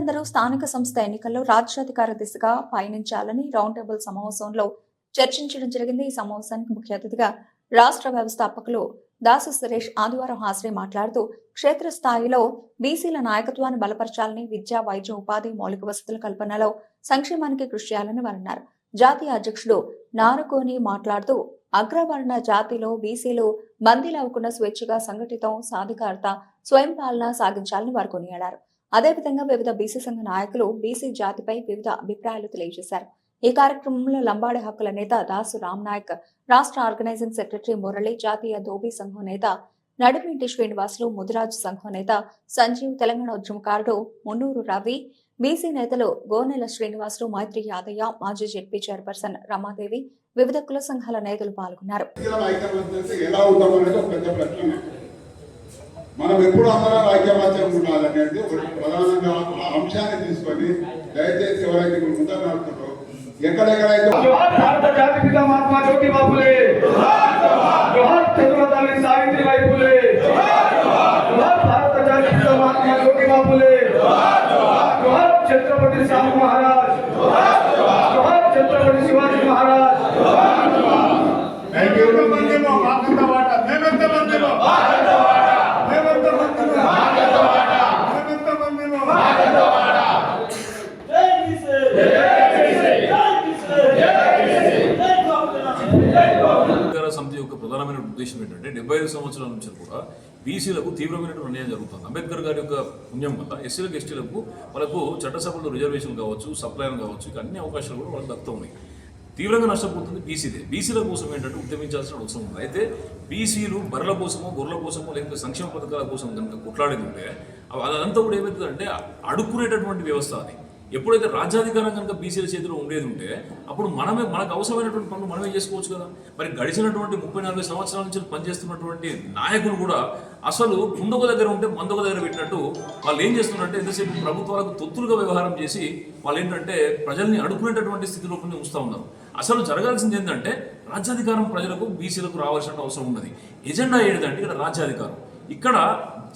బీసీలందరూ స్థానిక సంస్థ ఎన్నికల్లో రాజ్యాధికార దిశగా పయనించాలని రౌండ్ టేబుల్ సమావేశంలో చర్చించడం జరిగింది. ఈ సమావేశానికి ముఖ్య అతిథిగా రాష్ట్ర వ్యవస్థాపకులు దాసు సురేష్ ఆదివారం హాజరై మాట్లాడుతూ క్షేత్రస్థాయిలో బీసీల నాయకత్వాన్ని బలపరచాలని, విద్య, వైద్య, ఉపాధి, మౌలిక వసతుల కల్పనలో సంక్షేమానికి కృషి చేయాలని వారన్నారు. జాతీయ అధ్యక్షుడు నారుకోని మాట్లాడుతూ అగ్రవర్ణ జాతిలో బీసీలు బందీలవ్వకుండా స్వేచ్ఛగా సంఘటితం, సాధికారత, స్వయం పాలన సాగించాలని వారు కొనియాడారు. అదేవిధంగా వివిధ బీసీ సంఘ నాయకులు బీసీ జాతిపై వివిధ అభిప్రాయాలు తెలియజేశారు. ఈ కార్యక్రమంలో లంబాడి హక్కుల నేత దాసు రామ్నాయక్, రాష్ట్ర ఆర్గనైజింగ్ సెక్రటరీ మురళి, జాతీయ ధోబీ సంఘం నేత నడిమింటి శ్రీనివాసులు, ముదిరాజ్ సంఘం నేత సంజీవ్, తెలంగాణ ఉద్యమకారుడు మున్నూరు రవి, బీసీ నేతలు గోనెల శ్రీనివాసులు, మైత్రి యాదయ్య, మాజీ జెడ్పీ చైర్పర్సన్ రమాదేవి, వివిధ కుల సంఘాల నేతలు పాల్గొన్నారు. మనం ఎప్పుడు అందరం ఐక్యమత్యం ఉండాలనేది ఒక ప్రధానంగా అంశాన్ని తీసుకొని దయచేసి ఎవరైతే ముందర నడుపుతారో ఎక్కడెక్కడైతే భారత జాతిపిత మహాత్మా జ్యోతిబా ఫులే, జోహార్ చంద్రవల్లి సావిత్రిబాయి ఫులే, జోహార్ భారత జాతిపిత మహాత్మా జ్యోతిబా ఫులే, జోహార్ ఛత్రపతి శాహు మహారాజ్, జోహార్ ఛత్రపతి శివాజీ మహారాజ్. సమితి యొక్క ప్రధానమైన ఉద్దేశం ఏంటంటే 75 సంవత్సరాల నుంచి కూడా బీసీలకు తీవ్రమైన అన్యాయం జరుగుతుంది. అంబేద్కర్ గారి యొక్క పుణ్యం వల్ల ఎస్సీలకు, ఎస్టీలకు వాళ్ళకు చట్టసభల్లో రిజర్వేషన్ కావచ్చు, సప్లైన్ కావచ్చు, ఇక అన్ని అవకాశాలు కూడా వాళ్ళకి దక్కుతూ ఉన్నాయి. తీవ్రంగా నష్టపోతుంది బీసీదే. బీసీల కోసం ఏంటంటే ఉద్యమించాల్సిన అవసరం ఉంది. అయితే బీసీలు బర్రెల కోసమో, గొర్రెల కోసమో, లేకపోతే సంక్షేమ పథకాల కోసం కనుక కొట్లాడేది ఉంటే అదంతా కూడా ఏమవుతుందంటే అడుక్కునేటటువంటి వ్యవస్థ అది. ఎప్పుడైతే రాజ్యాధికారం కనుక బీసీల చేతిలో ఉండేది ఉంటే అప్పుడు మనకు అవసరమైనటువంటి పనులు మనమే చేసుకోవచ్చు కదా. మరి గడిచినటువంటి 30-40 సంవత్సరాల నుంచి పనిచేస్తున్నటువంటి నాయకులు కూడా అసలు కుందొక దగ్గర ఉంటే మందొక దగ్గర పెట్టినట్టు వాళ్ళు ఏం చేస్తున్నారంటే ఎంతసేపు ప్రభుత్వాలకు తొత్తులుగా వ్యవహారం చేసి వాళ్ళు ఏంటంటే ప్రజల్ని అడుక్కునేటటువంటి స్థితిలో ఉంచుతూ ఉన్నారు. అసలు జరగాల్సింది ఏంటంటే రాజ్యాధికారం ప్రజలకు, బీసీలకు రావాల్సిన అవసరం ఉన్నది. ఎజెండా ఏంటంటే ఇక్కడ రాజ్యాధికారం. ఇక్కడ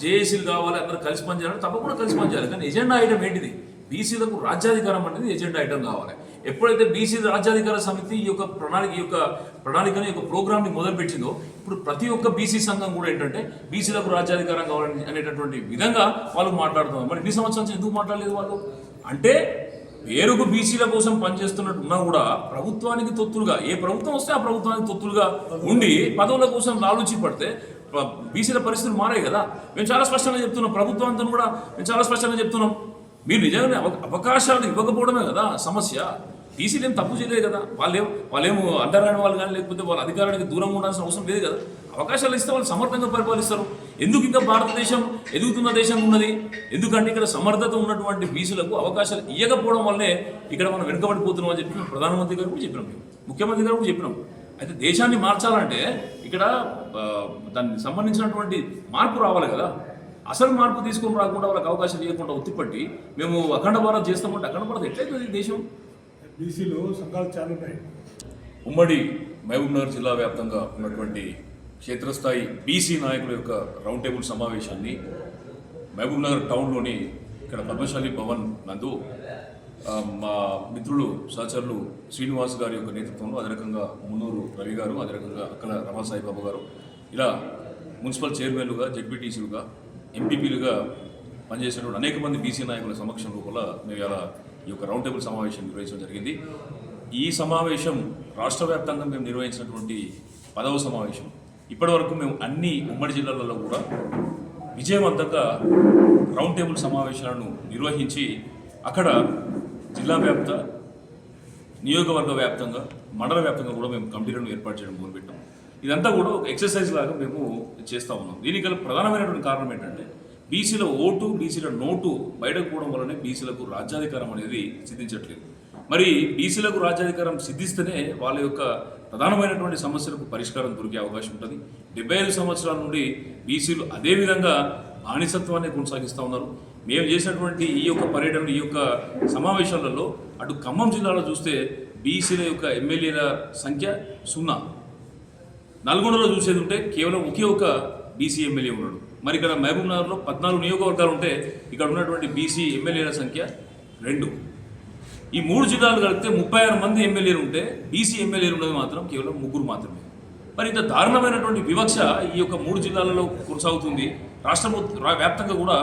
జేఏసీలు కావాలి, అందరూ కలిసి పనిచేయాలంటే తప్పకుండా కలిసి పనిచేయాలి. కానీ ఎజెండా ఐటమ్ ఏంటిది? బీసీలకు రాజ్యాధికారం అనేది ఎజెండా ఐటమ్ కావాలి. ఎప్పుడైతే బీసీ రాజ్యాధికార సమితి ఈ యొక్క ప్రణాళికని యొక్క ప్రోగ్రామ్ని మొదలుపెట్టిందో ఇప్పుడు ప్రతి ఒక్క బీసీ సంఘం కూడా ఏంటంటే బీసీలకు రాజ్యాధికారం కావాలని అనేటటువంటి విధంగా వాళ్ళు మాట్లాడుతున్నారు. మరి 2 సంవత్సరాల నుంచి ఎందుకు మాట్లాడలేదు వాళ్ళు? అంటే పేరుకు బీసీల కోసం పనిచేస్తున్నట్టు ఉన్నా కూడా ప్రభుత్వానికి తొత్తులుగా, ఏ ప్రభుత్వం వస్తే ఆ ప్రభుత్వానికి తొత్తులుగా ఉండి పదవుల కోసం లాలూచి పడితే బీసీల పరిస్థితులు మారాయి కదా. మేము చాలా స్పష్టంగా చెప్తున్నాం, ప్రభుత్వంతో కూడా మేము చాలా స్పష్టంగా చెప్తున్నాం. మీరు నిజంగానే అవకాశాలు ఇవ్వకపోవడమే కదా సమస్య. బీసీలు ఏం తప్పు చేయలేదు కదా. వాళ్ళేమో అండరాని వాళ్ళు కానీ, లేకపోతే వాళ్ళ అధికారానికి దూరంగా ఉండాల్సిన అవసరం లేదు కదా. అవకాశాలు ఇస్తే వాళ్ళు సమర్థంగా పరిపాలిస్తారు. ఎందుకు ఇంకా భారతదేశం ఎదుగుతున్న దేశం ఉన్నది? ఎందుకంటే ఇక్కడ సమర్థత ఉన్నటువంటి బీసీలకు అవకాశాలు ఇవ్వకపోవడం వల్లనే ఇక్కడ మనం వెనుకబడిపోతున్నాం అని చెప్పి ప్రధానమంత్రి గారు కూడా చెప్పినాం, ముఖ్యమంత్రి గారు కూడా చెప్పినాం. అయితే దేశాన్ని మార్చాలంటే ఇక్కడ దానికి సంబంధించినటువంటి మార్పు రావాలి కదా. అసలు మార్పు తీసుకొని రాకుండా వాళ్ళకి అవకాశం ఇవ్వకుండా ఒత్తిపట్టి మేము అఖండ భారత్ చేస్తామంటే అఖండ భారత్ ఎట్లయితుంది దేశం? బీసీలో సంఘాలు చాలా ఉన్నాయి. ఉమ్మడి మహబూబ్నగర్ జిల్లా వ్యాప్తంగా ఉన్నటువంటి క్షేత్రస్థాయి బీసీ నాయకుల యొక్క రౌండ్ టేబుల్ సమావేశాన్ని మహబూబ్నగర్ టౌన్లోని ఇక్కడ పద్మశాలి భవన్ నందు మా మిత్రులు, సహచరులు శ్రీనివాస్ గారి యొక్క నేతృత్వంలో, అదే రకంగా మున్నూరు రవి గారు, అదే రకంగా అక్కల రమాసాయిబాబు గారు, ఇలా మున్సిపల్ చైర్మన్లుగా, జెడ్పీటీసీలుగా, ఎంపీపీలుగా పనిచేసినటువంటి అనేక మంది బీసీ నాయకుల సమక్షంలో కూడా మేము ఇలా ఈ యొక్క రౌండ్ టేబుల్ సమావేశం నిర్వహించడం జరిగింది. ఈ సమావేశం రాష్ట్ర వ్యాప్తంగా మేము నిర్వహించినటువంటి 10వ సమావేశం. ఇప్పటి వరకు మేము అన్ని ఉమ్మడి జిల్లాలలో కూడా విజయవంతంగా రౌండ్ టేబుల్ సమావేశాలను నిర్వహించి అక్కడ జిల్లా వ్యాప్త, నియోజకవర్గ వ్యాప్తంగా, మండల వ్యాప్తంగా కూడా మేము కమిటీలను ఏర్పాటు చేయడం మొదలుపెట్టాం. ఇదంతా కూడా ఒక ఎక్సర్సైజ్ లాగా మేము చేస్తూ ఉన్నాం. దీనికి గల ప్రధానమైనటువంటి కారణం ఏంటంటే బీసీల ఓటు, బీసీల నోటు బయటకు పోవడం వల్లనే బీసీలకు రాజ్యాధికారం అనేది సిద్ధించట్లేదు. మరి బీసీలకు రాజ్యాధికారం సిద్ధిస్తేనే వాళ్ళ యొక్క ప్రధానమైనటువంటి సమస్యలకు పరిష్కారం దొరికే అవకాశం ఉంటుంది. 75 సంవత్సరాల నుండి బీసీలు అదేవిధంగా బానిసత్వాన్ని కొనసాగిస్తూ ఉన్నారు. మేము చేసినటువంటి ఈ యొక్క పర్యటన, ఈ యొక్క సమావేశాలలో అటు ఖమ్మం జిల్లాలో చూస్తే బీసీల యొక్క ఎమ్మెల్యేల సంఖ్య 0. నల్గొండలో చూసేది ఉంటే కేవలం ఒకే ఒక బీసీ ఎమ్మెల్యే ఉన్నాడు. మరి ఇక్కడ మహబూబ్ నగర్లో 14 నియోజకవర్గాలు ఉంటే ఇక్కడ ఉన్నటువంటి బీసీ ఎమ్మెల్యేల సంఖ్య 2. ఈ 3 జిల్లాలు కలిపితే 36 మంది ఎమ్మెల్యేలు ఉంటే బీసీ ఎమ్మెల్యేలు ఉన్నది మాత్రం కేవలం 3 మాత్రమే. మరి ఇంత దారుణమైనటువంటి వివక్ష ఈ యొక్క 3 జిల్లాలలో కొనసాగుతుంది. రాష్ట్ర వ్యాప్తంగా కూడా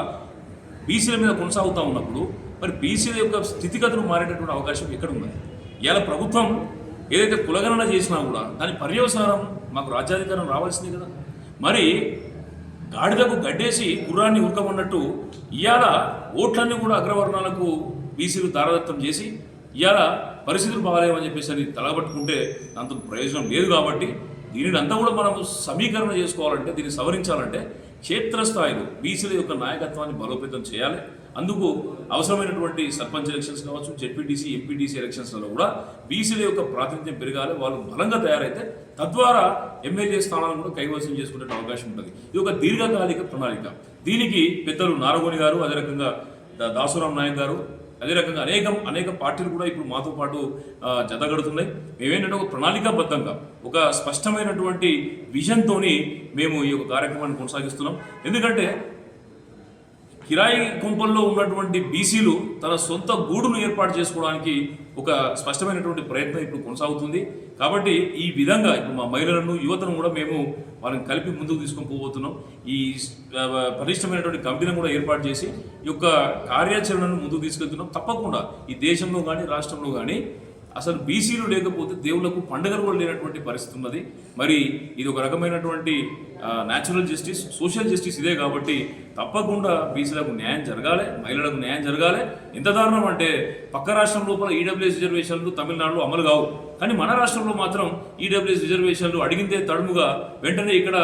బీసీల మీద కొనసాగుతూ ఉన్నప్పుడు మరి బీసీల యొక్క స్థితిగతులు మారేటటువంటి అవకాశం ఎక్కడ ఉన్నది? ఇవాళ ప్రభుత్వం ఏదైతే కులగణన చేసినా కూడా దాని పర్యవసానం మాకు రాజ్యాధికారం రావాల్సిందే కదా. మరి గాడిదకు గడ్డేసి గుర్రాన్ని ఉరకమన్నట్టు ఇవాళ ఓట్లన్నీ కూడా అగ్రవర్ణాలకు బీసీలు దారదత్తం చేసి ఇవాళ పరిస్థితులు బాగాలేవని చెప్పేసి అని తలబట్టుకుంటే అంత ప్రయోజనం లేదు. కాబట్టి దీనిని అంతా కూడా మనం సమీకరణ చేసుకోవాలంటే, దీన్ని సవరించాలంటే క్షేత్రస్థాయిలో బీసీల యొక్క నాయకత్వాన్ని బలోపేతం చేయాలి. అందుకు అవసరమైనటువంటి సర్పంచ్ ఎలక్షన్స్ కావచ్చు, జెడ్పీటీసీ, ఎంపీటీసీ ఎలక్షన్స్లలో కూడా బీసీల యొక్క ప్రాతినిధ్యం పెరగాలి. వాళ్ళు బలంగా తయారైతే తద్వారా ఎమ్మెల్యే స్థానాలను కూడా కైవసం చేసుకునే అవకాశం ఉంటుంది. ఇది ఒక దీర్ఘకాలిక ప్రణాళిక. దీనికి పెద్దలు నారగోని గారు, అదే రకంగా దాసురాం నాయక్ గారు, అదే రకంగా అనేక పార్టీలు కూడా ఇప్పుడు మాతో పాటు జతగడుతున్నాయి. మేమేంటంటే ఒక ప్రణాళికాబద్ధంగా ఒక స్పష్టమైనటువంటి విజన్తోని మేము ఈ యొక్క కార్యక్రమాన్ని కొనసాగిస్తున్నాం. ఎందుకంటే కిరాయి కొంపల్లో ఉన్నటువంటి బీసీలు తన సొంత గూడును ఏర్పాటు చేసుకోవడానికి ఒక స్పష్టమైనటువంటి ప్రయత్నం ఇప్పుడు కొనసాగుతుంది. కాబట్టి ఈ విధంగా ఇప్పుడు మా మహిళలను, యువతను కూడా మేము వాళ్ళని కలిపి ముందుకు తీసుకొని పోబోతున్నాం. ఈ పటిష్టమైనటువంటి కమిటీలను కూడా ఏర్పాటు చేసి ఈ యొక్క కార్యాచరణను ముందుకు తీసుకెళ్తున్నాం. తప్పకుండా ఈ దేశంలో కానీ రాష్ట్రంలో కానీ అసలు బీసీలు లేకపోతే దేవుళ్లకు పండుగలు కూడా లేనటువంటి పరిస్థితి ఉన్నది. మరి ఇది ఒక రకమైనటువంటి న్యాచురల్ జస్టిస్, సోషల్ జస్టిస్ ఇదే. కాబట్టి తప్పకుండా బీసీలకు న్యాయం జరగాలి, మహిళలకు న్యాయం జరగాలి. ఎంత దారుణం అంటే పక్క రాష్ట్రం లోపల ఈడబ్ల్యూఎస్ రిజర్వేషన్లు తమిళనాడులో అమలు కావు, కానీ మన రాష్ట్రంలో మాత్రం ఈడబ్ల్యూఎస్ రిజర్వేషన్లు అడిగితే తడుముగా వెంటనే ఇక్కడ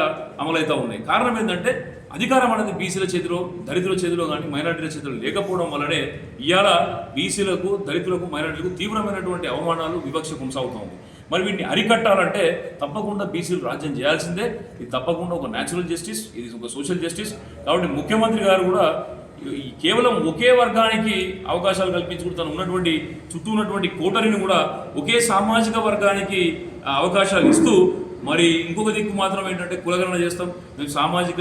అమలవుతూ ఉన్నాయి. కారణం ఏంటంటే అధికారం అనేది బీసీల చేతిలో, దళితుల చేతిలో కానీ మైనార్టీల చేతిలో లేకపోవడం వల్లనే ఇవాళ బీసీలకు, దళితులకు, మైనార్టీలకు తీవ్రమైనటువంటి అవమానాలు, వివక్ష కొనసాగుతూ ఉంది. మరి వీటిని అరికట్టాలంటే తప్పకుండా బీసీలు రాజ్యం చేయాల్సిందే. ఇది తప్పకుండా ఒక న్యాచురల్ జస్టిస్, ఇది ఒక సోషల్ జస్టిస్. కాబట్టి ముఖ్యమంత్రి గారు కూడా కేవలం ఒకే వర్గానికి అవకాశాలు కల్పించుకుంటూ తను ఉన్నటువంటి చుట్టూ ఉన్నటువంటి కోటరీని కూడా ఒకే సామాజిక వర్గానికి అవకాశాలు ఇస్తూ మరి ఇంకొక దిక్కు మాత్రం ఏంటంటే కులగణన చేస్తాం, మేము సామాజిక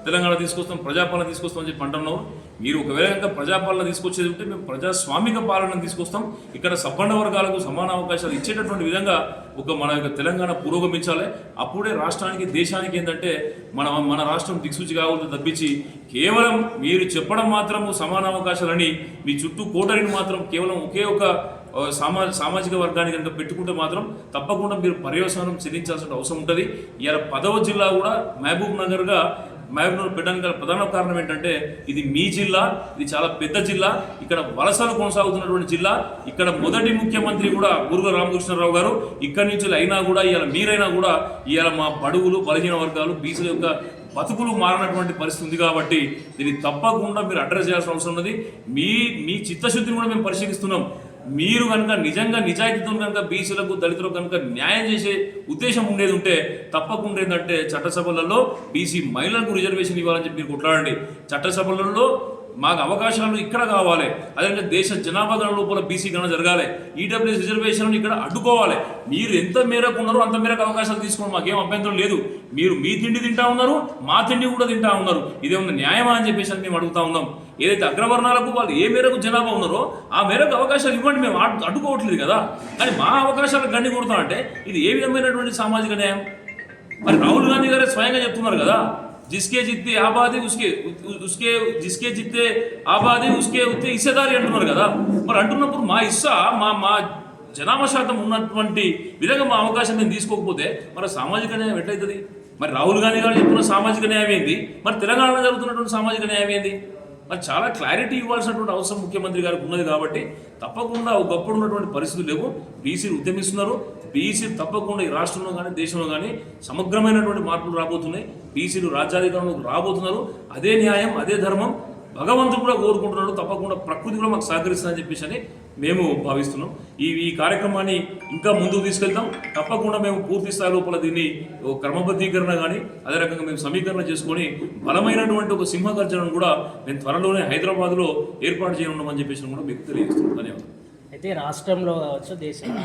తెలంగాణ తీసుకొస్తాం, ప్రజాపాలన తీసుకొస్తాం అని చెప్పి అంటున్నాం. మీరు ఒకవేళ ఇంకా ప్రజాపాలన తీసుకొచ్చేది ఉంటే మేము ప్రజాస్వామిక పాలన తీసుకొస్తాం. ఇక్కడ సబ్బండ వర్గాలకు సమాన అవకాశాలు ఇచ్చేటటువంటి విధంగా మన యొక్క తెలంగాణ పురోగమించాలి. అప్పుడే రాష్ట్రానికి, దేశానికి ఏంటంటే మన రాష్ట్రం దిక్సూచి కావద్దు తప్పించి కేవలం మీరు చెప్పడం మాత్రము సమాన అవకాశాలని మీ చుట్టూ కోటరీని మాత్రం కేవలం ఒకే ఒక సామాజిక వర్గానికి కనుక పెట్టుకుంటే మాత్రం తప్పకుండా మీరు పర్యవసానం చెల్లించాల్సిన అవసరం ఉంటుంది. ఇవాళ 10వ జిల్లా కూడా మహబూబ్ నగర్ పెట్టడానికి గల ప్రధాన కారణం ఏంటంటే ఇది మీ జిల్లా, ఇది చాలా పెద్ద జిల్లా, ఇక్కడ వలసలు కొనసాగుతున్నటువంటి జిల్లా. ఇక్కడ మొదటి ముఖ్యమంత్రి కూడా బూర్గుల రామకృష్ణారావు గారు ఇక్కడి నుంచి అయినా కూడా ఇవాళ మీరైనా కూడా ఇవాళ మా బడుగులు, బలహీన వర్గాలు, బీసీల యొక్క బతుకులు మారినటువంటి పరిస్థితి ఉంది. కాబట్టి దీన్ని తప్పకుండా మీరు అడ్రస్ చేయాల్సిన అవసరం ఉన్నది. మీ చిత్తశుద్ధిని కూడా మేము పరిశీలిస్తున్నాం. మీరు కనుక నిజంగా నిజాయితీతో కనుక బీసీలకు, దళితులకు కనుక న్యాయం చేసే ఉద్దేశం ఉండేది ఉంటే తప్పకుండా ఏంటంటే చట్టసభలలో బీసీ మహిళలకు రిజర్వేషన్ ఇవ్వాలని చెప్పి మీరు కొట్లాడండి. చట్టసభలలో మాకు అవకాశాలు ఇక్కడ కావాలి, అదేవిధంగా దేశ జనాభా గణన లోపల బీసీ గణన జరగాలి, ఈడబ్ల్యూఎస్ రిజర్వేషన్ ఇక్కడ అడ్డుకోవాలి. మీరు ఎంత మేరకు ఉన్నారో అంత మేరకు అవకాశాలు తీసుకోండి, మాకేం అభ్యంతరం లేదు. మీరు మీ తిండి తింటా ఉన్నారు, మా తిండి కూడా తింటా ఉన్నారు, ఇదేమన్నా న్యాయమా అని చెప్పేసి మేము అడుగుతా ఉన్నాం. ఏదైతే అగ్రవర్ణాలకు వాళ్ళు ఏ మేరకు జనాభా ఉన్నారో ఆ మేరకు అవకాశాలు ఇవ్వండి, మేము అడ్డుకోవట్లేదు కదా. కానీ మా అవకాశాలకు గండి కొడతాం అంటే ఇది ఏ విధమైనటువంటి సామాజిక న్యాయం? మరి రాహుల్ గాంధీ గారే స్వయంగా చెప్తున్నారు కదా, जिसके जितने आबादी जिसके जितने आबादी उसके उतने हिस्सेदारी అంటున్నారు కదా. మరి అంటున్నప్పుడు మా హిస్సా మా జనాభా శాతం ఉన్నటువంటి విధంగా మా అవకాశం నేను తీసుకోకపోతే మరి సామాజిక న్యాయం ఎట్లయితుంది? మరి రాహుల్ గాంధీ గారు చెప్తున్న సామాజిక న్యాయం ఏంది, మరి తెలంగాణలో జరుగుతున్నటువంటి సామాజిక న్యాయం ఏంది? మరి చాలా క్లారిటీ ఇవ్వాల్సినటువంటి అవసరం ముఖ్యమంత్రి గారికి ఉన్నది. కాబట్టి తప్పకుండా ఒకప్పుడు ఉన్నటువంటి పరిస్థితులు లేవు, బీసీలు ఉద్యమిస్తున్నారు. బీసీలు తప్పకుండా ఈ రాష్ట్రంలో కానీ దేశంలో కానీ సమగ్రమైనటువంటి మార్పులు రాబోతున్నాయి. బీసీలు రాజ్యాధికారంలోకి రాబోతున్నారు. అదే న్యాయం, అదే ధర్మం భగవంతుడు కూడా కోరుకుంటున్నాడు. తప్పకుండా ప్రకృతి కూడా మాకు సహకరిస్తుందని చెప్పేసి మేము భావిస్తున్నాం. ఈ కార్యక్రమాన్ని ఇంకా ముందుకు తీసుకెళ్తాం. తప్పకుండా మేము పూర్తి స్థాయి లోపల దీన్ని క్రమబద్ధీకరణ కానీ అదే రకంగా మేము సమీకరణ చేసుకొని బలమైనటువంటి ఒక సింహగర్జనను కూడా మేము త్వరలోనే హైదరాబాద్లో ఏర్పాటు చేయనున్నామని చెప్పేసి కూడా మీకు తెలియజేస్తున్నాం. ధన్యవాదాలు. అయితే రాష్ట్రంలో కావచ్చు, దేశంలో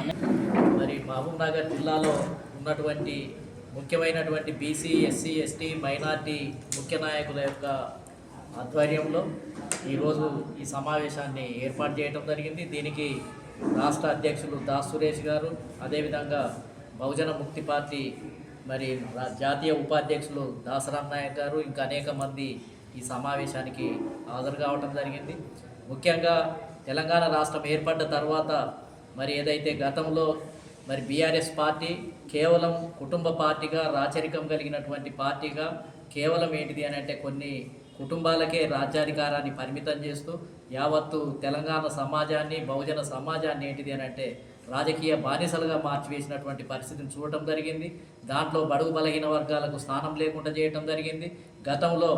మరి మహబూబ్ నగర్ జిల్లాలో ఉన్నటువంటి ముఖ్యమైనటువంటి బీసీ, ఎస్సీ, ఎస్టీ, మైనార్టీ ముఖ్య నాయకుల యొక్క ఆధ్వర్యంలో ఈరోజు ఈ సమావేశాన్ని ఏర్పాటు చేయడం జరిగింది. దీనికి రాష్ట్ర అధ్యక్షులు దాస్ సురేష్ గారు, అదేవిధంగా బహుజన ముక్తి పార్టీ మరి జాతీయ ఉపాధ్యక్షులు దాసరామ్ నాయక్ గారు, ఇంకా అనేక మంది ఈ సమావేశానికి హాజరు కావడం జరిగింది. ముఖ్యంగా తెలంగాణ రాష్ట్రం ఏర్పడ్డ తర్వాత మరి ఏదైతే గతంలో మరి బీఆర్ఎస్ పార్టీ కేవలం కుటుంబ పార్టీగా, రాచరికం కలిగినటువంటి పార్టీగా, కేవలం ఏంటిది అని అంటే కొన్ని కుటుంబాలకే రాజ్యాధికారాన్ని పరిమితం చేస్తూ యావత్తు తెలంగాణ సమాజాన్ని, బహుజన సమాజాన్ని ఏంటిది అని అంటే రాజకీయ బానిసలుగా మార్చివేసినటువంటి పరిస్థితిని చూడటం జరిగింది. దాంట్లో బడుగు బలహీన వర్గాలకు స్థానం లేకుండా చేయటం జరిగింది. గతంలో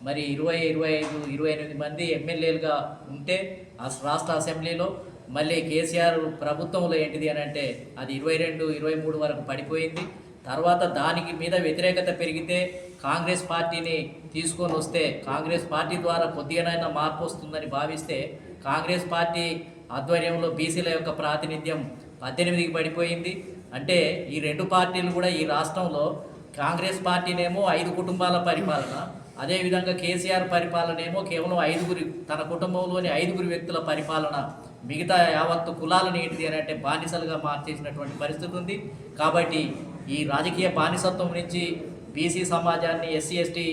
మరి 25-28 మంది ఎమ్మెల్యేలుగా ఉంటే ఆ రాష్ట్ర అసెంబ్లీలో మళ్ళీ కేసీఆర్ ప్రభుత్వంలో ఏంటిది అని అంటే అది 22-23 వరకు పడిపోయింది. తర్వాత దానికి మీద వ్యతిరేకత పెరిగితే కాంగ్రెస్ పార్టీని తీసుకొని వస్తే కాంగ్రెస్ పార్టీ ద్వారా కొద్దిగానైనా మార్పు వస్తుందని భావిస్తే కాంగ్రెస్ పార్టీ ఆధ్వర్యంలో బీసీల యొక్క ప్రాతినిధ్యం 18కి పడిపోయింది. అంటే ఈ రెండు పార్టీలు కూడా ఈ రాష్ట్రంలో కాంగ్రెస్ పార్టీనేమో 5 కుటుంబాల పరిపాలన, అదేవిధంగా కేసీఆర్ పరిపాలన ఏమో కేవలం 5 తన కుటుంబంలోని 5 వ్యక్తుల పరిపాలన, మిగతా యావత్తు కులాలను ఏంటిది అని అంటే బానిసలుగా మార్చేసినటువంటి పరిస్థితి ఉంది. కాబట్టి ఈ రాజకీయ బానిసత్వం నుంచి బీసీ సమాజాన్ని, ఎస్సీ, ఎస్టీ,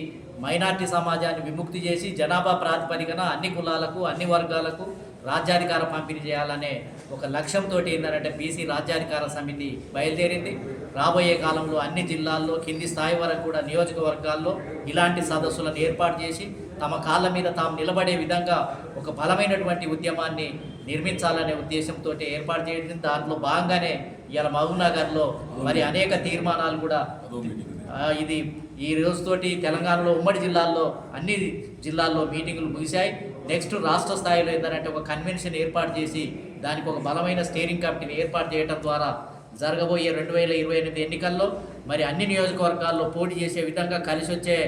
మైనార్టీ సమాజాన్ని విముక్తి చేసి జనాభా ప్రాతిపదికన అన్ని కులాలకు, అన్ని వర్గాలకు రాజ్యాధికార పంపిణీ చేయాలనే ఒక లక్ష్యంతో ఏంటంటే బీసీ రాజ్యాధికార సమితి బయలుదేరింది. రాబోయే కాలంలో అన్ని జిల్లాల్లో కింది స్థాయి వరకు కూడా నియోజకవర్గాల్లో ఇలాంటి సదస్సులను ఏర్పాటు చేసి తమ కాళ్ళ మీద తాము నిలబడే విధంగా ఒక బలమైనటువంటి ఉద్యమాన్ని నిర్మించాలనే ఉద్దేశంతో ఏర్పాటు చేయడం. దాంట్లో భాగంగానే ఇవాళ మహబూబ్నగర్లో మరి అనేక తీర్మానాలు కూడా ఇది ఈ రోజుతోటి తెలంగాణలో ఉమ్మడి జిల్లాల్లో అన్ని జిల్లాల్లో మీటింగులు ముగిశాయి. నెక్స్ట్ రాష్ట్ర స్థాయిలో ఏంటంటే ఒక కన్వెన్షన్ ఏర్పాటు చేసి దానికి ఒక బలమైన స్టీరింగ్ కమిటీని ఏర్పాటు చేయడం ద్వారా జరగబోయే 2028 ఎన్నికల్లో మరి అన్ని నియోజకవర్గాల్లో పోటీ చేసే విధంగా కలిసి వచ్చే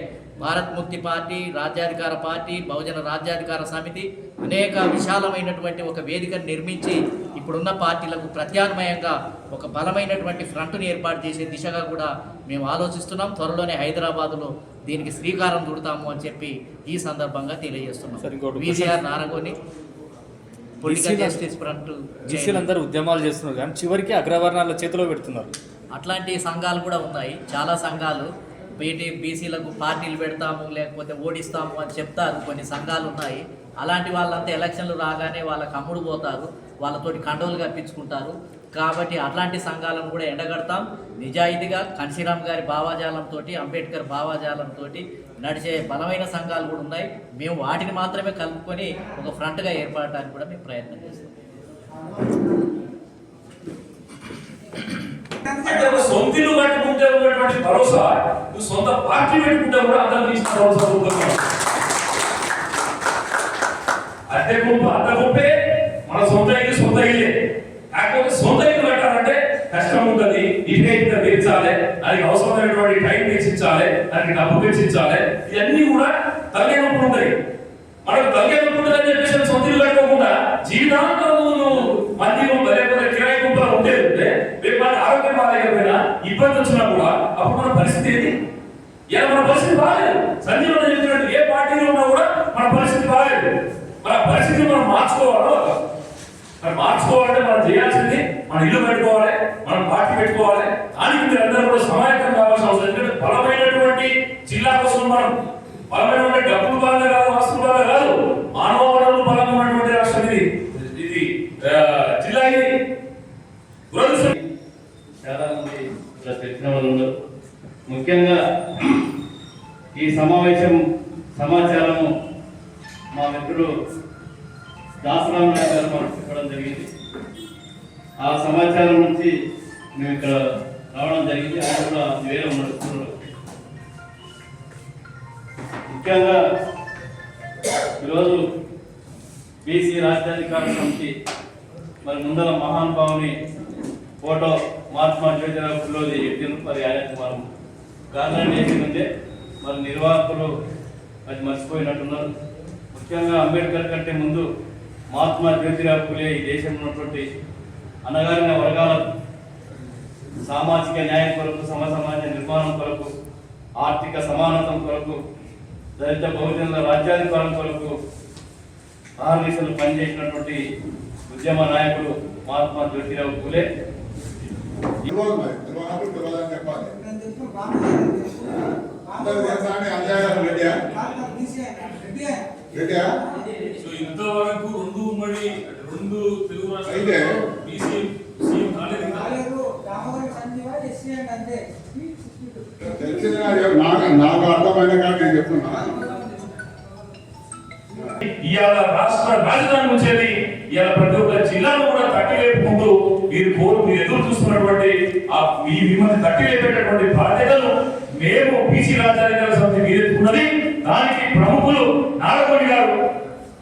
భారత్ ముక్తి పార్టీ, రాజ్యాధికార పార్టీ, బహుజన రాజ్యాధికార సమితి అనేక విశాలమైనటువంటి ఒక వేదికను నిర్మించి ఇప్పుడున్న పార్టీలకు ప్రత్యామ్నాయంగా ఒక బలమైనటువంటి ఫ్రంట్ను ఏర్పాటు చేసే దిశగా కూడా మేము ఆలోచిస్తున్నాం. త్వరలోనే హైదరాబాదులో దీనికి శ్రీకారం చుడతాము అని చెప్పి ఈ సందర్భంగా తెలియజేస్తున్నాం. VGR Naragoni political justice front. బీసీలందరూ ఉద్యమాలు చేస్తున్నారు కానీ చివరికి అగ్రవర్ణాల చేతిలో పెడుతున్నారు. అట్లాంటి సంఘాలు కూడా ఉన్నాయి, చాలా సంఘాలు బీసీలకు పార్టీలు పెడతాము లేకపోతే ఓడిస్తాము అని చెప్తారు. కొన్ని సంఘాలు ఉన్నాయి, అలాంటి వాళ్ళంతా ఎలక్షన్లు రాగానే వాళ్ళకి అమ్ముడు పోతారు, వాళ్ళతోటి కండోలు కప్పించుకుంటారు. కాబట్టి అట్లాంటి సంఘాలను కూడా ఎండగడతాం. నిజాయితీగా కన్సీరామ్ గారి భావాజాలంతో, అంబేద్కర్ భావాజాలంతో నడిచే బలమైన సంఘాలు కూడా ఉన్నాయి. మేము వాటిని మాత్రమే కలుపుకొని ఒక ఫ్రంట్గా ఏర్పడటానికి కూడా మేము ప్రయత్నం చేస్తాం. అంటే ఒక సొంత ఇల్లు కట్టుకుంటే ఉన్నటువంటి భరోసా నువ్వు సొంత పార్టీ పెట్టుకుంటే కూడా అందరూ తీసుకున్న భరోసా పొందుతున్నావు. అద్దె గుంపే మన సొంత ఇల్లు సొంత ఇల్లే. కాకపోతే సొంత ఇల్లు కట్టాలంటే కష్టం ఉంటుంది, ఇంటికి తీర్చాలి, దానికి అవసరమైనటువంటి టైం వెచ్చించాలి, దానికి డబ్బు వెచ్చించాలి. ఇవన్నీ కూడా తల్లిదండ్రులు ఉంటాయి. మనకు తల్లిదండ్రులు ఉంటుందని చెప్పేసి సొంత ఇల్లు కట్టుకోకుండా జీవితాంతం నువ్వు మంది లేకపోతే కిరాయి గుంపలు ఉంటే రేపు మన ఆరోగ్యం బాగాలేకపోయినా ఇబ్బంది వచ్చినా కూడా అప్పుడు మన పరిస్థితి ఏంటి? ఇలా మన పరిస్థితి బాగాలేదు. సంజీవన చెప్పినట్టు ఏ పార్టీలో ఉన్నా కూడా మన పరిస్థితి బాగాలేదు. మన పరిస్థితిని మనం మార్చుకోవాలో మరి మార్చుకోవాలంటే మనం చేయాల్సింది మన ఇల్లు పెట్టుకోవాలి, మనం పార్టీ పెట్టుకోవాలి. దానికి మీరు అందరూ కూడా సమాయత్తం కావాల్సిన అవసరం. ఎందుకంటే బలమైనటువంటి జిల్లా కోసం మనం బలమైనటువంటి డబ్బులు బలంగా కాదు, ఆస్తులు బలంగా కాదు, మానవ వనరులు బలంగా ఉన్నటువంటి రాష్ట్రం ఇది. ఇది జిల్లా ఇది చాలా మంది ఇలా తెలిసిన వాళ్ళు ఉన్నారు. ముఖ్యంగా ఈ సమాచారము మా మిత్రుడు దాసరామ్ నాయక్ గారు మనకు చెప్పడం జరిగింది. ఆ సమాచారం నుంచి మేము ఇక్కడ రావడం జరిగింది. ఆయన కూడా వేరే నడుస్తున్నారు. ముఖ్యంగా ఈరోజు బీసీ రాజ్యాధికార సమితి మరి ముందర మహానుభావుని ఫోటో మహాత్మా జ్యోతిరావు ఫులోది ఎట్టింది. మరి ఆయనకు మనం గార్లెండ్ వేసిందంటే మరి నిర్వాహకులు అది మర్చిపోయినట్టున్నారు. ముఖ్యంగా అంబేద్కర్ కంటే ముందు మహాత్మా జ్యోతిరావు ఫులే ఈ దేశంలో ఉన్నటువంటి అణగారిన వర్గాల సామాజిక న్యాయం కొరకు, సమాజ నిర్మాణం కొరకు, ఆర్థిక సమానత్వం కొరకు, దళిత బహుజనుల రాజ్యాధికారం కొరకు ఆర్నిసలు పనిచేసినటువంటి ఉద్యమ నాయకుడు మహాత్మా జ్యోతిరావు పూలే. తెలియదు మరి, తెలియనప్పుడు తెలియదని చెప్పాలి. అందరూ తెలుసా అని అన్యాయాలు రెడ్డియా? రెడ్డియా? సో ఇంతవరకు రెండు తెలుగు అయితే రాష్ట్రాలు బీసీ సీఎం కాలేదు. తెలిసిన నాకు అర్థమైన కానీ నేను చెప్తున్నా. ఇవాళ రాష్ట్ర రాజధాని వచ్చేది ఇవాళ ప్రతి ఒక్క జిల్లాను కూడా తట్టి లేపుకుంటూ మీరు ఎదురు చూస్తున్నటువంటి మిమ్మల్ని తట్టి లేపేటటువంటి బాధ్యతను మేము బీసీ రాజ్యాధికార సమితి మీరెత్తుకున్నది. దానికి ప్రముఖులు నాగమణి గారు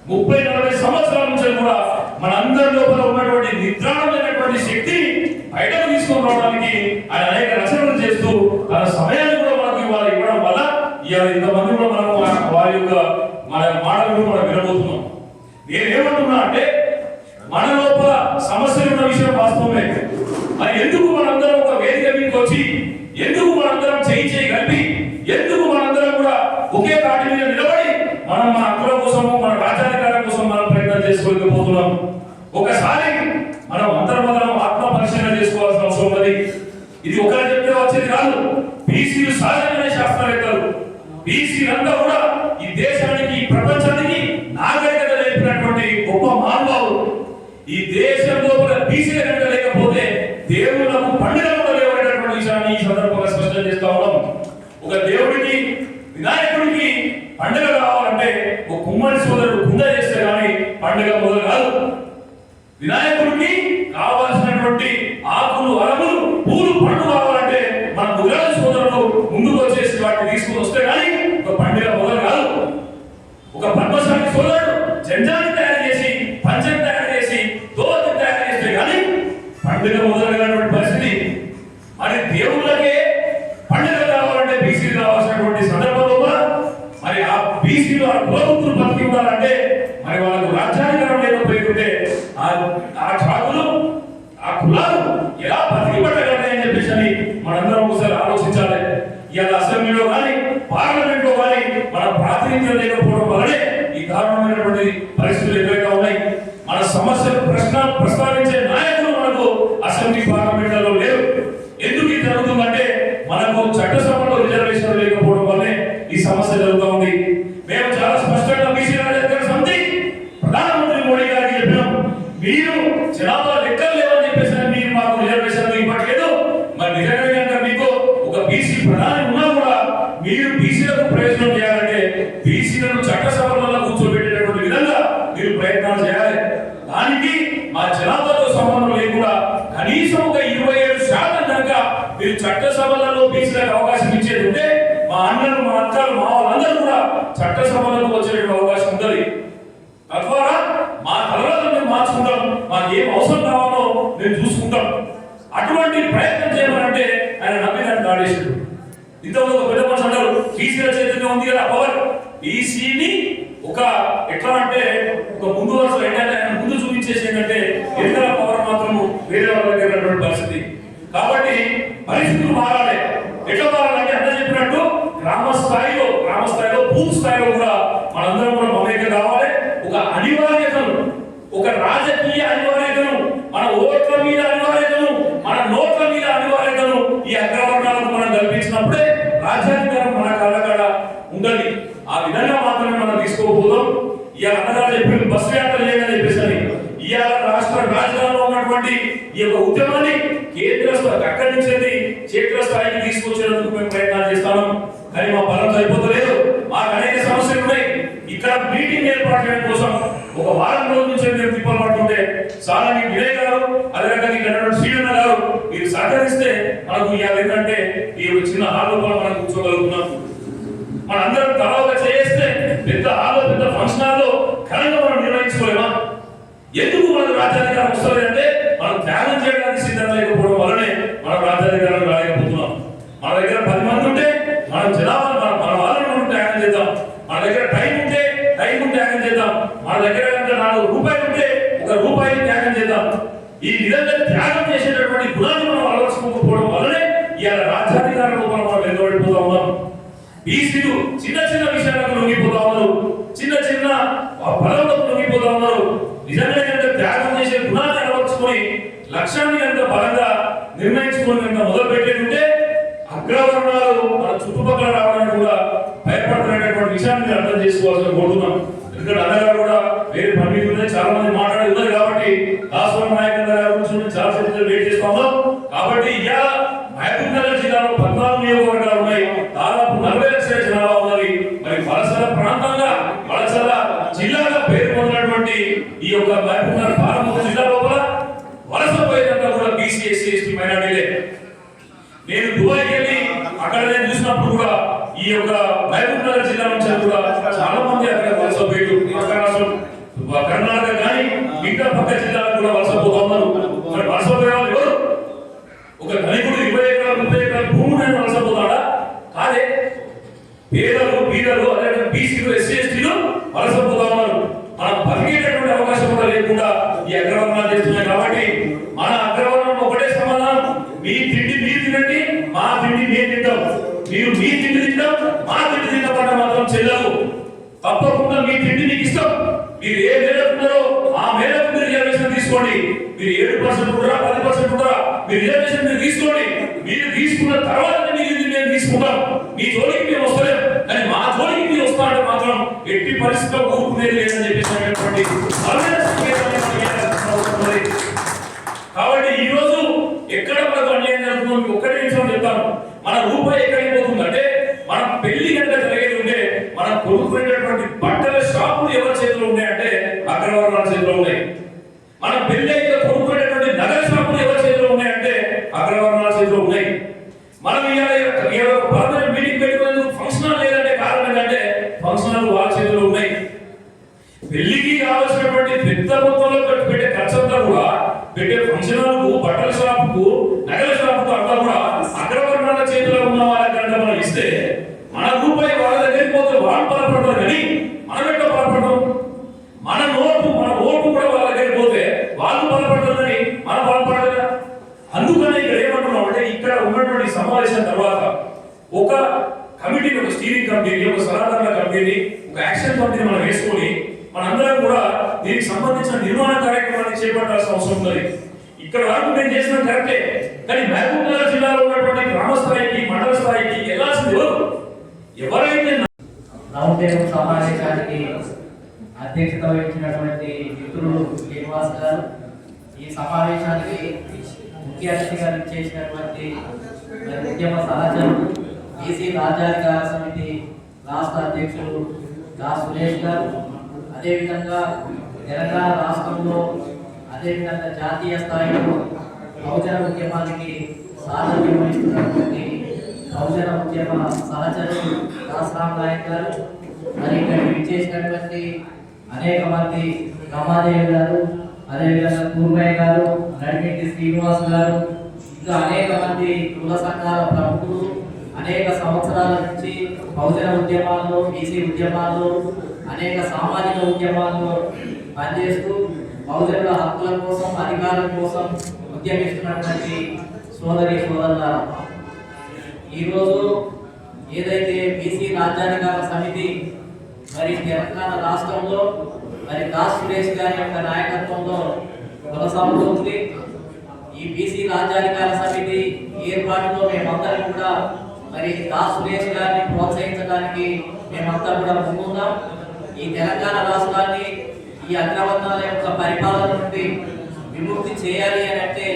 30-40 సంవత్సరాల నుంచి కూడా మనందరి లోపల ఉన్నటువంటి నిద్రాణమైనటువంటి శక్తిని బయటకు తీసుకొని రావడానికి ఆయన అనేక రచనలు చేస్తూ తన సమయాన్ని కూడా మనకు ఇవ్వడం వల్ల ఇవాళ ఇంతమంది కూడా మనం వారి యొక్క మన మాటలు మనం వినబోతున్నాం. నేనేమంటున్నా అంటే మన లోపల సమస్యలు ఉన్న విషయం వాస్తవమే. మరి ఎందుకు మనందరం ఒక వేదిక మీదకి వచ్చి, ఎందుకు మనందరం చేయి కలిపి, ఎందుకు మనందరం కూడా ఒకే తాటి మీద నిలబడి మనం మన హక్కుల కోసము, మన రాజ్యాధికారం కోసం మనం ప్రయత్నం చేసుకోలేకపోతున్నాం? ఒకసారి మనం అందరం ఆత్మ పరిశీలన చేసుకోవాల్సిన అవసరం ఉన్నది. ఇది ఒకరు చెప్తే వచ్చేది కాదు. బీసీలు సహజమైన శాస్త్రవేత్తలు, బీసీలంతా కూడా ఈ దేశానికి, ఈ ప్రపంచానికి నాగరికత నేర్పినటువంటి గొప్ప మానవులు. ఈ దేశంలో కూడా బీసీల కనుక లేకపోతే దేవుళ్లకు పండుగ కూడా లేవనేటువంటి విషయాన్ని ఈ సందర్భంగా స్పష్టం చేస్తా ఉన్నాం. ఒక దేవుడికి, వినాయకుడికి పండుగ కావాలంటే ఒక కుమ్మరి సోదరుడు కుంద చేస్తే కానీ పండుగ మొదలు కాదు. వినాయకుడికి కావాల్సినటువంటి ఆకులు, అరములు, పూలు, పండు కావాలంటే మన ముగ్గురు సోదరులు ముందుకు వచ్చేసి వాటిని తీసుకుని వస్తే కానీ ఒక పండుగ మొదలు కాదు. ఒక పద్మశాలి సోదరుడు జంజాన్ని తయారు చేసి, పంచం తయారు చేసి, దోవతి తయారు చేస్తే కానీ పండుగ మొదలైనటువంటి పరిస్థితి. మరి దేవుళ్ళకే పండుగ కావాలంటే బీసీలు కావాల్సినటువంటి సందర్భంలో మరి ఆ బీసీలు ఆ కులవృత్తులు బతికి ఉండాలంటే మరి వాళ్ళకు రాజ్యాధికారం లేకపోతుంటే ఆ జాతులు, ఆ కులాలు ఎలా బతికి పట్టగలతాయని చెప్పేసి మనందరం ఒకసారి ఆలోచించాలి. ఇవాళ అసెంబ్లీలో కానీ, పార్లమెంట్ లో కానీ మన ప్రాతినిధ్యం లేకపోవడం వల్లనే ఈ దారుణమైనటువంటి పరిస్థితులు ఎదురుగా ఉన్నాయి. మన సమస్యలు ప్రస్తావించే నాయకులు మనకు అసెంబ్లీ, పార్లమెంట్లలో లేరు. ఎందుకు ఇది జరుగుతుందంటే మనకు చట్టసభలో రిజర్వేషన్ లేకపోవడం వల్లే ఈ సమస్య జరుగుతూ ఉంది. మేము చాలా స్పష్టంగా బీసీ రాజ్యాధికార సమితి ప్రధానమంత్రి మోడీ గారికి చెప్పినాం, మీరు జనాభా లెక్కలు లేవని చెప్పేసి మీరు మాకు రిజర్వేషన్ ఇవ్వట్లేదు. మరి నిజంగా మీకు ఒక బీసీ ప్రధాని ఉన్నా కూడా మీరు బీసీలకు ప్రయోజనం చేయాలంటే బీసీలను చట్టసభలలో కూర్చోబెట్టేటటువంటి విధంగా మీరు ప్రయత్నాలు చేయాలి. దానికి మా జనాభాతో సంబంధం లేకుండా కనీసం ఒక 27% కనుక మీరు చట్టసభలలో బీసీలకు అవకాశం ఇచ్చేది ఉంటే మా అన్నలు, మా అక్కలు, మా వాళ్ళందరూ కూడా చట్టసభలకు వచ్చే అవకాశం ఉంటుంది. తద్వారా మా తలరాలను మేము మార్చుకుంటాం, మాకు ఏం అవసరం కావాలో మేము చూసుకుంటాం. అటువంటి ప్రయత్నం చేయమనంటే ఆయన నమ్మిదాన్ని దాడేశాడు. ఇంతకుముందు ఒక పెద్ద మనిషి అంటారు, బీసీల చేతిలో ఉంది కదా పవర్. బీసీని ఒక ఎట్లా అంటే ఒక ముందు వరుసలో ఏంటంటే ఆయన ముందు చూపించేసి ఏంటంటే ఎన్నికల పవర్ మాత్రము వేరే వాళ్ళ దగ్గర పరిస్థితి. కాబట్టి పరిస్థితులు మారాలి. ఎట్లా మారాలంటే అన్న చెప్పినట్టు గ్రామ స్థాయిలో, బూత్ స్థాయిలో కూడా మనందరం కూడా మమేక కావాలి. ఒక అనివార్యతను, ఒక రాజకీయ అనివార్యతను, మన ఓట్ల మీద అనివార్యతను, మన నోట్ల మీద అనివార్యతను ఈ అగ్రవర్ణాలకు మనం కల్పించినప్పుడే రాజ్యాధికారం మన కాళ్ళకాడ ఉండాలి. ఆ విధంగా మాత్రమే మనం తీసుకోకపోతాం. ఇవాళ అన్నగారు చెప్పి బస్సు యాత్ర చేయాలని చెప్పేసి ఇవాళ రాష్ట్ర రాజధానిలో ఉన్నటువంటి ఈ యొక్క ఉద్యమాన్ని కేంద్ర స్థాయి అక్కడి నుంచి క్షేత్ర స్థాయికి తీసుకొచ్చేందుకు మేము ప్రయత్నాలు చేస్తాము. కానీ మా బలం సరిపోతలేదు. మాకు అనేక సమస్యలు ఉన్నాయి. ఇక్కడ మీటింగ్ ఏర్పాటు చేయడం కోసం ఒక వారం రోజుల నుంచి మేము తిప్పలు పడుతుంటే సాలాని వినయ్ గారు, అదే రకంగా ఇక్కడ శ్రీరన్న గారు మీరు సహకరిస్తే మనకు ఇవాళ ఏంటంటే ఈ చిన్న హాల్ లోపల మనం కూర్చోగలుగుతున్నాం. మనందరం తలవగా చేస్తే పెద్ద హాల్లో, పెద్ద ఫంక్షన్ హాల్లో ఘనంగా మనం నిర్వహించుకోలేమా? ఎందుకు మనకు రాజ్యాధికారం వస్తుంది అంటే మనం త్యాగం చేయడానికి సిద్ధం లేకపోవడం వల్లనే మనం రాజ్యాధికారం రాలేకపోతున్నాం. మన దగ్గర 10 మంది ఉంటే మనం జనాభా మన వాళ్ళని త్యాగం చేద్దాం. మన దగ్గర టైం ఉంటే త్యాగం చేద్దాం. మన దగ్గర ₹4 ఉంటే ₹1 త్యాగం చేద్దాం. ఈ విధంగా త్యాగం చేసేటటువంటి గుణాన్ని మనం అలవర్చుకోకపోవడం బీసీలు చిన్న చిన్న విషయాలకు లొంగిపోతా ఉన్నారు, చిన్న చిన్న పదవులకు లొంగిపోతా ఉన్నారు. నిజంగా కనుక త్యాగం చేసే గుణాన్ని అలవర్చుకొని లక్ష్యాన్ని కనుక బలంగా నిర్ణయించుకొని కనుక మొదలు పెట్టేటుంటే అగ్రవర్ణాలు మన చుట్టుపక్కల రావడానికి కూడా భయపడుతున్నటువంటి విషయాన్ని మీరు అర్థం చేసుకోవాల్సిన కోరుతున్నాం. ఎందుకంటే అన్నగారు కూడా వేరే పని మీద చాలా మంది మాట్లాడి ఉన్నారు కాబట్టి దాసవరం నాయకుల గారి గురించి చాలా సేపు వెయిట్ చేస్తా ఉన్నాం. కాబట్టి ఇవాళ మహబూబ్ నగర్ జిల్లాలో 14 నియోజకవర్గాలు ఉన్నాయి, దాదాపు 40 లక్షల జనాభా ఉన్నది. మరి వలసల ప్రాంతంగా వలసల జిల్లాగా పేరు పొందినటువంటి ఈ యొక్క మహబూబ్ నగర్ పాలమూరు జిల్లా లోపల వలస పోయేదంతా కూడా బీసీ ఎస్సీ ఎస్టీ మైనారిటీలే. నేను దుబాయ్కి వెళ్ళి అక్కడ నేను చూసినప్పుడు కూడా ఈ యొక్క మహబూబ్ నగర్ జిల్లా నుంచి కూడా చాలా మంది అక్కడ వలస పోయారు. కర్ణాటక కానీ మిగతా పక్క జిల్లాలకు కూడా వలస పోతా ఉన్నారు. మరి వలస పోయే వాళ్ళు ఎవరు? ఒక ధనికుడు 20 ఎకరాలు 30 ఎకరాలు భూమి వలస పోతాడా? కాదే. పేదలు బీదలు అదే బీసీలు ఎస్సీ ఎస్టీలు వలస పోతా ఉన్నారు. మనం బతికేటటువంటి అవకాశం కూడా లేకుండా ఈ అగ్రవర్ణాలు చేస్తున్నాయి. కాబట్టి మన అగ్రవర్ణం ఒకటే సమాధానం, మీ తిండి మీరు తినండి, మా తిండి మేము తింటాం. మీరు మీ తిండి తింటాం, మా తిండి తినకుండా మాత్రం చెల్లవు. తప్పకుండా మీ తిండి మీకు ఇస్తాం. మీరు ఏ మేరకు ఉన్నారో ఆ మేరకు మీరు రిజర్వేషన్ తీసుకోండి. మీరు 7% ఉంటారా 10% ఉంటారా మీరు రిజర్వేషన్ మీరు తీసుకోండి. మీరు తీసుకున్న తర్వాత మేము తీసుకుంటాం. మీ జోలికి మేము వస్తలేం, కానీ మా జోలికి మీరు వస్తారంటే మాత్రం ఎట్టి పరిస్థితిలో ఊరుకునేది లేదని చెప్పేసినటువంటి కాబట్టి ఈ రోజు ఎక్కడ మనకు అన్యాయం జరుగుతుందో మీకు ఒక్కటే విషయం చెప్తాను. మన రూపాయి ఎక్కడికి పోతుంది అంటే మన పెళ్లి కనుక జరిగేది ఉంటే మనం కొనుక్కునేటటువంటి బట్టల షాపులు ఎవరి చేతిలో ఉన్నాయంటే అగ్రవర్ణాల చేతిలో ఉన్నాయి. మన పెళ్లి అయితే కొనుక్కునేటటువంటి నగర షాపులు ఎవరి చేతిలో ఉన్నాయంటే అగ్రవర్ణాల చేతిలో ఉన్నాయి. మనం పర్మనెంట్ మీటింగ్ పెట్టుకునేందుకు ఫంక్షన్ లేదంటే కారణం ఏంటంటే ఫంక్షన్ వాళ్ళ చేతిలో ఉన్నాయి. పెళ్లికి కావాల్సినటువంటి పెద్ద మొత్తంలో పెట్టే ఖర్చంతా కూడా పెట్టే ఫంక్షన్లకు బట్టల షాపుకు నగల షాపుకు అంతా కూడా అగ్రవర్ణాల చేతిలో ఉన్న వాళ్ళ కంటే మనం ఇస్తే మన రూపాయి వాళ్ళ దగ్గరికి పోతే వాళ్ళు బలపడతారు, కానీ మనం ఎట్లా బలపడతాం? మన ఓటు కూడా వాళ్ళ దగ్గరికి పోతే వాళ్ళు బలపడతారు, కానీ మనం బలపడదా? అందుకని ఇక్కడ ఏమంటున్నాం అంటే ఇక్కడ ఉన్నటువంటి సమావేశం తర్వాత ఒక కమిటీని, ఒక స్టీరింగ్ కమిటీని, ఒక సలహాదారుల కమిటీని, ఒక యాక్షన్ కమిటీని మనం వేసుకొని మనందరం కూడా దీనికి సంబంధించిన నిర్మాణ కార్యక్రమాన్ని చేపట్టాల్సిన అవసరం ఉంది. ఇక్కడ వరకు మేము చేసిన కరెక్టే, కానీ మహబూబ్ నగర్ జిల్లాలో ఉన్నటువంటి గ్రామ స్థాయికి మండల స్థాయికి వెళ్ళాల్సింది ఎవరైతే రౌండ్ టేబుల్ సమావేశానికి అధ్యక్షత వహించినటువంటి మిత్రులు శ్రీనివాస్ గారు, ఈ సమావేశానికి ముఖ్య అతిథిగా చేసినటువంటి ఉద్యమ సహచరులు బీసీ రాజ్యాధికార సమితి రాష్ట్ర అధ్యక్షులు దా సురేష్ గారు, అదేవిధంగా తెలంగాణ రాష్ట్రంలో అదేవిధంగా జాతీయ స్థాయిలో బహుజన ఉద్యమానికి సారథ్యం వహిస్తున్నటువంటి బహుజన ఉద్యమ సహచరులు దాసరాం నాయక్ గారు, మరి ఇక్కడ విచ్చేసినటువంటి అనేక మంది రమాదేవి గారు, అదేవిధంగా కూర్మయ్య గారు, నడిమిటి శ్రీనివాస్ గారు, ఇంకా అనేక మంది కుల సంఘాల ప్రముఖులు అనేక సంవత్సరాల నుంచి బహుజన ఉద్యమాల్లో బీసీ ఉద్యమాల్లో అనేక సామాజిక ఉద్యమాల్లో పనిచేస్తూ బహుజనుల హక్కుల కోసం అధికారం కోసం ఉద్యమిస్తున్నటువంటి సోదరుల ఈరోజు ఏదైతే బీసీ రాజ్యాధికార సమితి మరి తెలంగాణ రాష్ట్రంలో మరి దాస్ సురేష్ గారి యొక్క నాయకత్వంలో కొనసాగుతుంది. ఈ బీసీ రాజ్యాధికార సమితి ఏర్పాటులో మేమందరం కూడా మరి దాస్ సురేష్ గారిని ప్రోత్సహించడానికి మేమంతా కూడా ముందున్నాం. ఈ తెలంగాణ రాష్ట్రాన్ని ఈ అగ్రవర్ణాల యొక్క పరిపాలన నుండి విముక్తి చేయాలి అని అంటే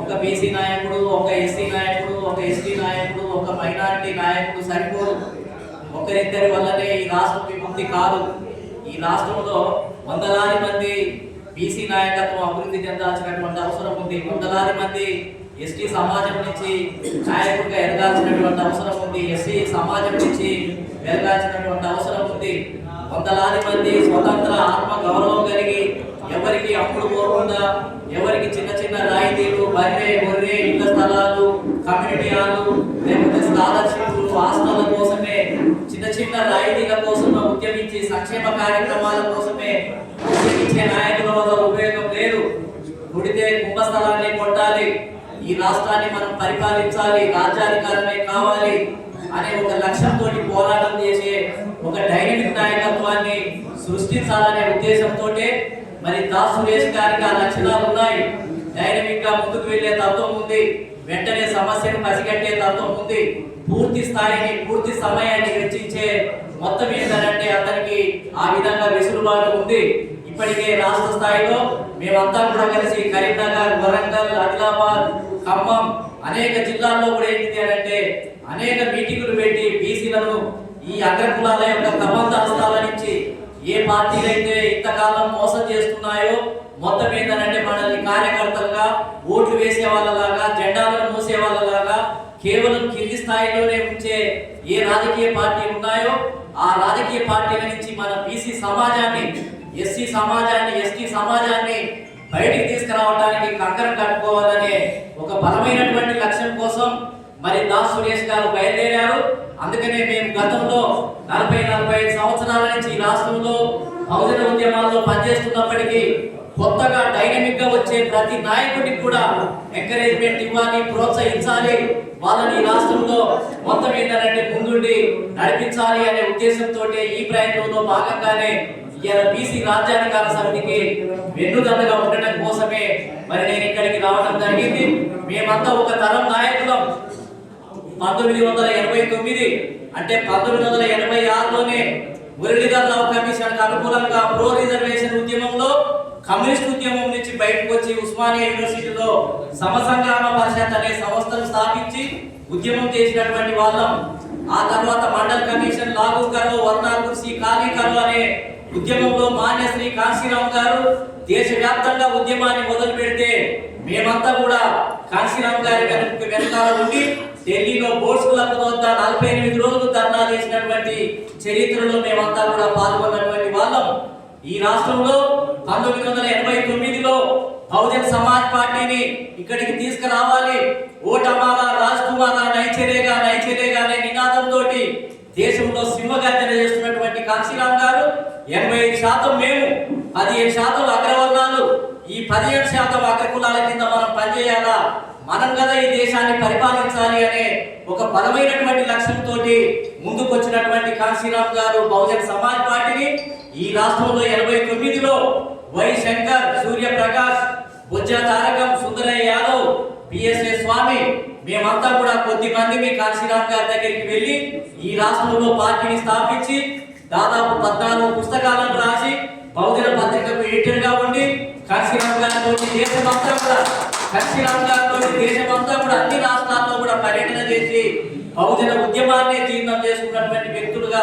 ఒక బీసీ నాయకుడు, ఒక ఎస్సీ నాయకుడు, ఒక ఎస్టీ నాయకుడు, ఒక మైనారిటీ నాయకుడు సరిపోదు. ఒకరిద్దరి వల్లనే ఈ రాష్ట్రం విముక్తి కాదు. ఈ రాష్ట్రంలో వందలాది మంది బీసీ నాయకత్వం అభివృద్ధి చెందాల్సినటువంటి అవసరం ఉంది. వందలాది మంది ఎస్టీ సమాజం నుంచి నాయకుడిగా ఎదగాల్సినటువంటి అవసరం ఉంది. ఎస్సీ సమాజం నుంచి వెలగాల్సినటువంటి అవసరం ఉంది. వందలాది మంది స్వతంత్ర ఆత్మ గౌరవం కలిగి ఎవరికి అప్పులు పోకుండా ఎవరికి చిన్న చిన్న రాయితీలు, బర్రె గొర్రె ఇళ్ల స్థలాలు, కమ్యూనిటీ హాలు, లేకపోతే స్కాలర్షిప్లు, హాస్టళ్ల కోసమే చిన్న చిన్న రాయితీల కోసం ఉద్యమించి సంక్షేమ కార్యక్రమాల కోసమే ఉద్యమించే నాయకుల వల్ల ఉపయోగం లేదు. గుడితే కుంభస్థలాన్ని కొట్టాలి, ఈ రాష్ట్రాన్ని మనం పరిపాలించాలి, రాజ్యాధికారమే కావాలి అనే ఒక లక్ష్యంతో పోరాడాలి. ఒక డైనమిక్ నాయకత్వాన్ని సృష్టించాలనే ఉద్దేశంతో మరి దాస్ సురేష్ గారికి ఆ లక్షణాలు ఉన్నాయి. డైనమిక్ గా ముందుకు వెళ్లే తత్వం ఉంది, వెంటనే సమస్యను పసిగట్టే తత్వం ఉంది, పూర్తి స్థాయిని పూర్తి సమయాన్ని వెచ్చించే మొత్తం ఏంటంటే అతనికి ఆ విధంగా వెసులుబాటు ఉంది. ఇప్పటికే రాష్ట్ర స్థాయిలో మేమంతా కూడా కలిసి కరీంనగర్, వరంగల్, ఆదిలాబాద్, ఖమ్మం అనేక జిల్లాల్లో కూడా ఏంటి అంటే అనేక మీటింగులు పెట్టి బీసీలను ఈ అగ్రకులాల యొక్క కబంధ హస్తాల నుంచి ఏ పార్టీలు అయితే ఇంతకాలం మోసం చేస్తున్నాయో మొత్తం ఏంటంటే మనల్ని కార్యకర్తలుగా ఓట్లు వేసే వాళ్ళలాగా జెండాలను మోసే వాళ్ళలాగా కేవలం కింది స్థాయిలోనే ఉంచే ఏ రాజకీయ పార్టీలు ఉన్నాయో ఆ రాజకీయ పార్టీల నుంచి మన బీసీ సమాజాన్ని, ఎస్సీ సమాజాన్ని, ఎస్టీ సమాజాన్ని బయటికి తీసుకురావడానికి కంకరం కట్టుకోవాలనే ఒక బలమైనటువంటి లక్ష్యం కోసం మరి దాస్ సురేష్ గారు బయలుదేరారు. అందుకనే మేము గతంలో 40-45 సంవత్సరాల నుంచి ఈ రాష్ట్రంలో బహుజన ఉద్యమాల్లో పనిచేస్తున్నప్పటికీ కొత్తగా డైనమిక్ గా వచ్చే ప్రతి నాయకుడికి కూడా ఎంకరేజ్మెంట్ ఇవ్వాలి, ప్రోత్సహించాలి, వాళ్ళని ఈ రాష్ట్రంలో మొత్తం ఏంటంటే ముందుండి నడిపించాలి అనే ఉద్దేశంతో ఈ ప్రయత్నంలో భాగంగానే బీసీ రాజ్యాధికార సమితికి వెన్నుదన్నుగా ఉండటం కోసమే మరి నేను ఇక్కడికి రావడం జరిగింది. మేమంతా ఒక తరం నాయకులం. 1989 అంటే 1986లోనే మురళీధర్ రావు కమిషన్ అనుకూలంగా ప్రో రిజర్వేషన్ ఉద్యమంలో కమ్యూనిస్ట్ ఉద్యమం నుంచి బయటకు వచ్చి ఉస్మానియా యూనివర్సిటీలో సమసంగ్రామ పరిషత్ అనే సంస్థను స్థాపించి ఉద్యమం చేసినటువంటి వాళ్ళం. ఆ తర్వాత మండల్ కమిషన్ లాగు కరో, వర్ణా కుర్సీ ఖాళీ కరో అనే ఉద్యమంలో మాన్య శ్రీ కాశీరామ్ గారు దేశవ్యాప్తంగా ఉద్యమాన్ని మొదలు పెడితే మేమంతా కూడా కాశీరామ్ గారి వెనకాల ఉండి ఢిల్లీలో బోర్డ్స్ క్లబ్ వద్ద 48 రోజులు ధర్నా చేసినటువంటి చరిత్రలో మేమంతా కూడా పాల్గొన్నటువంటి వాళ్ళం. ఈ రాష్ట్రంలో 1989లో బహుజన్ సమాజ్ పార్టీని ఇక్కడికి తీసుకురావాలి, ఓటమాలా రాజ్ కుమారా నైచేరేగా నైచేరేగా అనే నినాదంతో దేశంలో సింహగర్జన చేస్తున్నటువంటి కాశీరామ్ గారు 85% మేము, 15% అగ్రవర్ణాలు, ఈ 17% అగ్రకులాల కింద మనం పనిచేయాలా, మనం కదా ఈ దేశాన్ని పరిపాలించాలి అనే ఒక బలమైనటువంటి లక్ష్యంతో ముందుకు వచ్చినటువంటి కాశీరామ్ గారు బహుజన్ సమాజ్ పార్టీని ఈ రాష్ట్రంలో 89లో వై శంకర్, సూర్యప్రకాష్, బొజ్జ తారకం, సుందరయ్య యాదవ్, పిఎస్ఏ స్వామి మేమంతా కూడా కొద్ది మంది మీ కాశీరామ్ గారి దగ్గరికి వెళ్ళి ఈ రాష్ట్రంలో పార్టీని స్థాపించి దాదాపు 14 పుస్తకాలను రాసి బహుజన పత్రికకు ఎడిటర్ గా ఉండి కాశీరామ్ గారితో దేశమంతా కూడా అన్ని రాష్ట్రాల్లో కూడా పర్యటన చేసి బహుజన ఉద్యమాన్ని జీర్ణం చేసుకున్నటువంటి వ్యక్తులుగా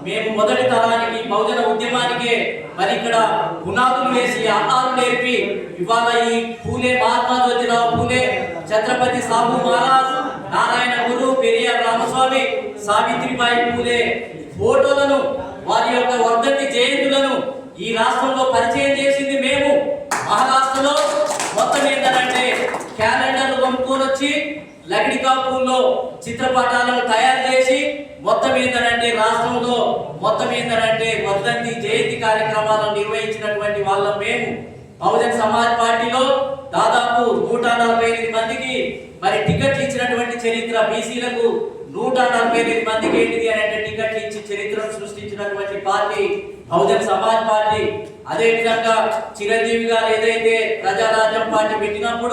మేము మొదటి తరానికి బహుజన ఉద్యమానికే మరి ఇక్కడ పునాదులు వేసి ఆహారం నేర్పి ఇవాళ ఈ పూలే, మహాత్మా జ్యోతిరావు పూలే, ఛత్రపతి సాహు మహారాజ్, నారాయణ గురు, పెరియార్ రామస్వామి, సావిత్రిబాయి పూలే ఫోటోలను, వారి యొక్క వర్ధంతి జయంతులను ఈ రాష్ట్రంలో పరిచయం చేసింది మేము. మహారాష్ట్రలో మొత్తం ఏంటంటే క్యాలెండర్లు కొనుక్కొని వచ్చి లగ్డికాపూర్లో చిత్రపటాలను తయారు చేసి మొత్తం ఏంటంటే రాష్ట్రంలో మొత్తం ఏంటంటే వర్ధంతి జయంతి కార్యక్రమాలను నిర్వహించినటువంటి వాళ్ళం మేము. బహుజన్ సమాజ్ పార్టీలో దాదాపు 148 మందికి మరి టికెట్లు ఇచ్చినటువంటి చరిత్ర, బీసీలకు 148 మందికి ఏంటిది అంటే టికెట్లు ఇచ్చి చరిత్రను సృష్టించినటువంటి పార్టీ బహుజన్ సమాజ్ పార్టీ. అదే విధంగా చిరంజీవి గారు ఏదైతే ప్రజారాజ్యం పార్టీ పెట్టినప్పుడు